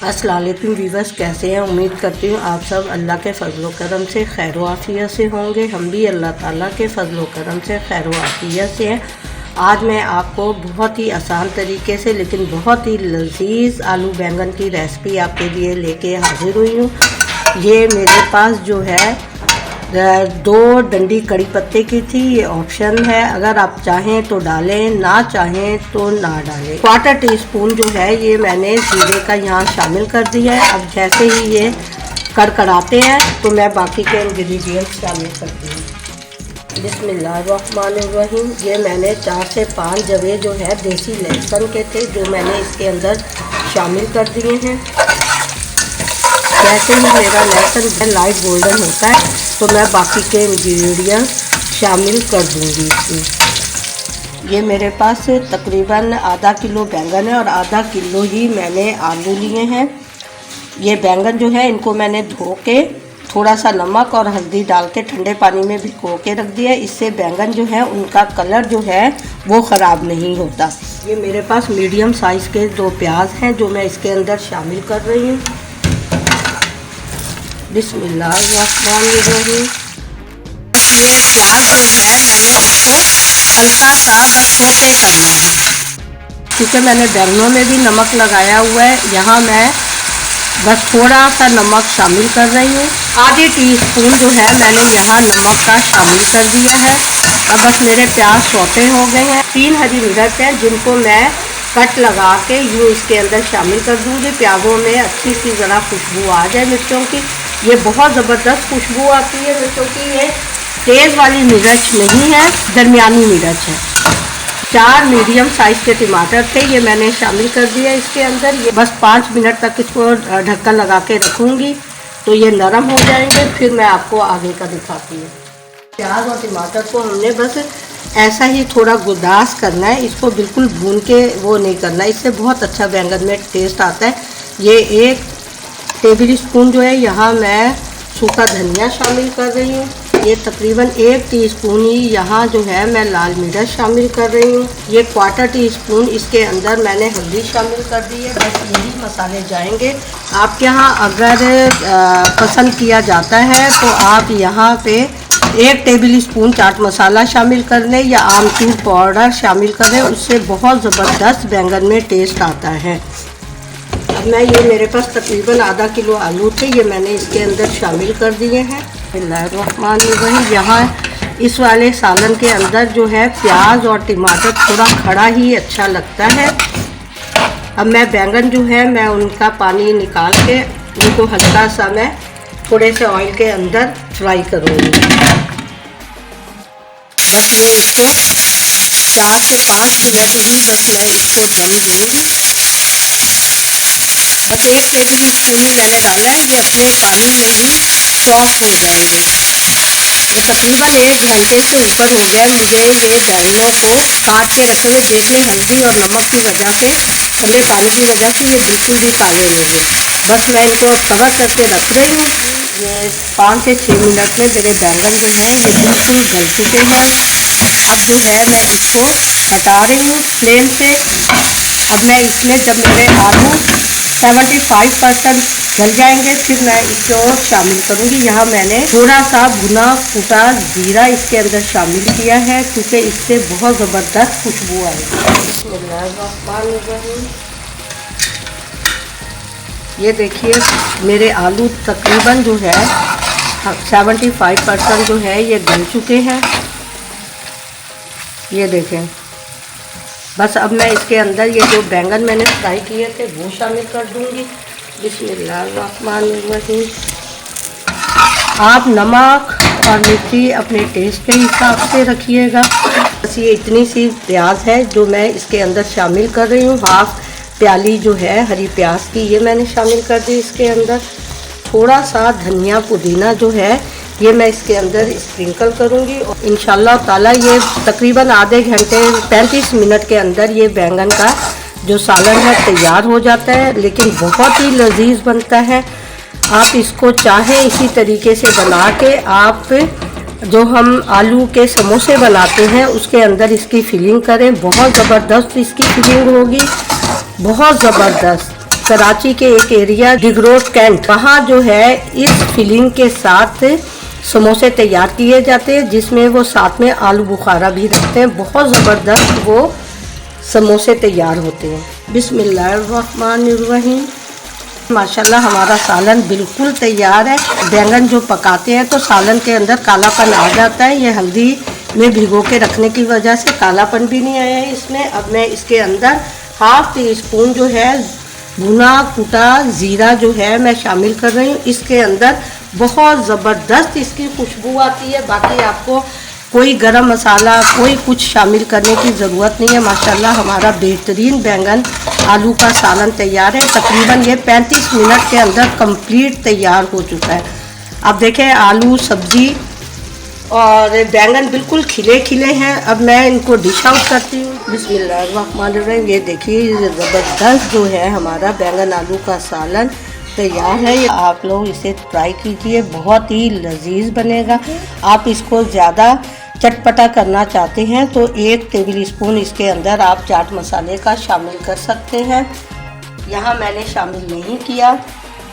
अस्सलाम वालेकुम वीवर्स, कैसे हैं? उम्मीद करती हूँ आप सब अल्लाह के फ़ज़ल व करम से खैर व आफ़ियत से होंगे। हम भी अल्लाह ताला के फ़ज़ल व करम से खैर व आफ़ियत से हैं। आज मैं आपको बहुत ही आसान तरीके से लेकिन बहुत ही लजीज आलू बैंगन की रेसिपी आपके लिए लेके हाज़िर हुई हूँ। ये मेरे पास जो है 2 डंडी कड़ी पत्ते की थी। ये ऑप्शन है, अगर आप चाहें तो डालें, ना चाहें तो ना डालें। 1/4 टीस्पून जो है ये मैंने जीरे का यहाँ शामिल कर दिया है। अब जैसे ही ये कड़कड़ाते हैं तो मैं बाकी के इंग्रेडिएंट्स शामिल करती हूँ। बिस्मिल्लाहिर्रहमानिर्रहीम। ये मैंने 4 से 5 जवे जो है देसी लहसुन के थे, जो मैंने इसके अंदर शामिल कर दिए हैं। जैसे ही मेरा लहसुन लाइट गोल्डन होता है तो मैं बाकी के इंग्रेडिएंट्स शामिल कर दूंगी इसमें। ये मेरे पास तकरीबन आधा किलो बैंगन है और आधा किलो ही मैंने आलू लिए हैं। ये बैंगन जो है इनको मैंने धो के थोड़ा सा नमक और हल्दी डाल के ठंडे पानी में भिगो के रख दिया। इससे बैंगन जो है उनका कलर जो है वो ख़राब नहीं होता। ये मेरे पास मीडियम साइज़ के 2 प्याज हैं जो मैं इसके अंदर शामिल कर रही हूँ। बिस्मिल्लाहिर्रहमानिर्रहीम। ये प्याज जो है मैंने इसको हल्का सा बस सौते करना है, क्योंकि मैंने बैंगनों में भी नमक लगाया हुआ है। यहाँ मैं बस थोड़ा सा नमक शामिल कर रही हूँ। आधी टीस्पून जो है मैंने यहाँ नमक का शामिल कर दिया है। अब बस मेरे प्याज सौते हो गए हैं। 3 हरी मिर्च हैं जिनको मैं कट लगा के यूँ इसके अंदर शामिल कर दूँगी। प्याज़ों में अच्छी सी ज़रा खुशबू आ जाए मिर्चों की। ये बहुत ज़बरदस्त खुशबू आती है मिर्चों की। ये तेज़ वाली मिर्च नहीं है, दरमियानी मिर्च है। 4 मीडियम साइज़ के टमाटर थे, ये मैंने शामिल कर दिया इसके अंदर। ये बस 5 मिनट तक इसको ढक्कन लगा के रखूँगी तो ये नरम हो जाएंगे। फिर मैं आपको आगे का दिखाती हूँ। प्याज और टमाटर को हमने बस ऐसा ही थोड़ा गुदास करना है, इसको बिल्कुल भून के वो नहीं करना है। इससे बहुत अच्छा बैंगन में टेस्ट आता है। ये 1 टेबल स्पून जो है यहाँ मैं सूखा धनिया शामिल कर रही हूँ। ये तकरीबन 1 टीस्पून ही यहाँ जो है मैं लाल मिर्च शामिल कर रही हूँ। ये 1/4 टीस्पून इसके अंदर मैंने हल्दी शामिल कर दी है। बस यही मसाले जाएंगे। आपके यहाँ अगर पसंद किया जाता है तो आप यहाँ पे 1 टेबल स्पून चाट मसाला शामिल कर लें या आमचूर पाउडर शामिल कर लें, उससे बहुत ज़बरदस्त बैंगन में टेस्ट आता है। अब मैं ये मेरे पास तकरीबन आधा किलो आलू थे, ये मैंने इसके अंदर शामिल कर दिए हैं। बिस्मिल्लाहिर्रहमानिर्रहीम। यहाँ इस वाले सालन के अंदर जो है प्याज और टमाटर थोड़ा खड़ा ही अच्छा लगता है। अब मैं बैंगन जो है मैं उनका पानी निकाल के उनको हल्का सा मैं थोड़े से ऑयल के अंदर फ्राई करूँगी। बस मैं इसको 4 से 5 मिनट ही बस मैं इसको दम दूँगी। बस 1 टेबल स्पून ही मैंने डाला है, ये अपने पानी में ही सॉफ्ट हो जाएंगे। ये तकरीबन 1 घंटे से ऊपर हो गया मुझे ये बैंगनों को काट के रखे हुए। देखें हल्दी और नमक की वजह से, ठंडे पानी की वजह से ये बिल्कुल भी काले नहीं हुए। बस मैं इनको अब कवर करके रख रही हूँ। ये 5 से 6 मिनट में मेरे बैंगन जो हैं ये बिल्कुल गल चुके हैं। अब जो है मैं इसको हटा रही हूँ फ्लेम से। अब मैं इसमें जब मेरे आलू 75% गल जाएंगे फिर मैं इसको शामिल करूँगी। यहाँ मैंने थोड़ा सा भुना फूटा जीरा इसके अंदर शामिल किया है, क्योंकि इससे बहुत ज़बरदस्त खुशबू आएगी। ये देखिए मेरे आलू तकरीबन जो है 75% जो है ये गल चुके हैं। ये देखें। बस अब मैं इसके अंदर ये जो बैंगन मैंने फ्राई किए थे वो शामिल कर दूंगी। बिस्मिल्लाहिर्रहमानिर्रहीम। आप नमक और मिर्ची अपने टेस्ट के हिसाब से रखिएगा। बस ये इतनी सी प्याज है जो मैं इसके अंदर शामिल कर रही हूँ। 1/2 प्याली जो है हरी प्याज की ये मैंने शामिल कर दी इसके अंदर। थोड़ा सा धनिया पुदीना जो है ये मैं इसके अंदर स्प्रिंकल करूँगी और इंशाल्लाह ताला ये तकरीबन आधे घंटे 35 मिनट के अंदर ये बैंगन का जो सालन है तैयार हो जाता है, लेकिन बहुत ही लजीज बनता है। आप इसको चाहें इसी तरीके से बना के आप जो हम आलू के समोसे बनाते हैं उसके अंदर इसकी फिलिंग करें। बहुत ज़बरदस्त इसकी फिलिंग होगी, बहुत ज़बरदस्त। कराची के एक एरिया डिगरोड कैंट, वहाँ जो है इस फिलिंग के साथ समोसे तैयार किए जाते हैं, जिसमें वो साथ में आलू बुखारा भी रखते हैं। बहुत ज़बरदस्त वो समोसे तैयार होते हैं। बिस्मिल्लाहिर्रहमानिर्रहीम। माशाल्लाह हमारा सालन बिल्कुल तैयार है। बैंगन जो पकाते हैं तो सालन के अंदर कालापन आ जाता है। ये हल्दी में भिगो के रखने की वजह से कालापन भी नहीं आया है इसमें। अब मैं इसके अंदर हाफ टी स्पून जो है भुना कुटा ज़ीरा जो है मैं शामिल कर रही हूँ। इसके अंदर बहुत ज़बरदस्त इसकी खुशबू आती है। बाकी आपको कोई गरम मसाला कोई कुछ शामिल करने की ज़रूरत नहीं है। माशाल्लाह हमारा बेहतरीन बैंगन आलू का सालन तैयार है। तकरीबन ये 35 मिनट के अंदर कंप्लीट तैयार हो चुका है। अब देखें आलू सब्ज़ी और बैंगन बिल्कुल खिले खिले हैं। अब मैं इनको डिश आउट करती हूँ। बिस्मिल्लाहिर्रहमानिर्रहीम। ये देखिए ज़बरदस्त जो है हमारा बैंगन आलू का सालन तैयार है। ये आप लोग इसे ट्राई कीजिए, बहुत ही लजीज बनेगा। आप इसको ज़्यादा चटपटा करना चाहते हैं तो 1 टेबल स्पून इसके अंदर आप चाट मसाले का शामिल कर सकते हैं। यहाँ मैंने शामिल नहीं किया।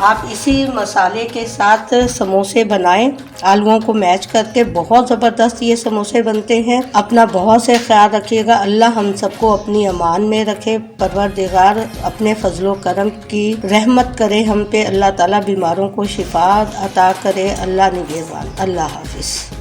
आप इसी मसाले के साथ समोसे बनाएं, आलूओं को मैच करके बहुत ज़बरदस्त ये समोसे बनते हैं। अपना बहुत से ख्याल रखिएगा। अल्लाह हम सबको अपनी अमान में रखे। परवरदिगार अपने फजलो करम की रहमत करे हम पे। अल्लाह ताला बीमारों को शिफा अता करे। अल्लाह निगहबान। अल्लाह हाफिज़।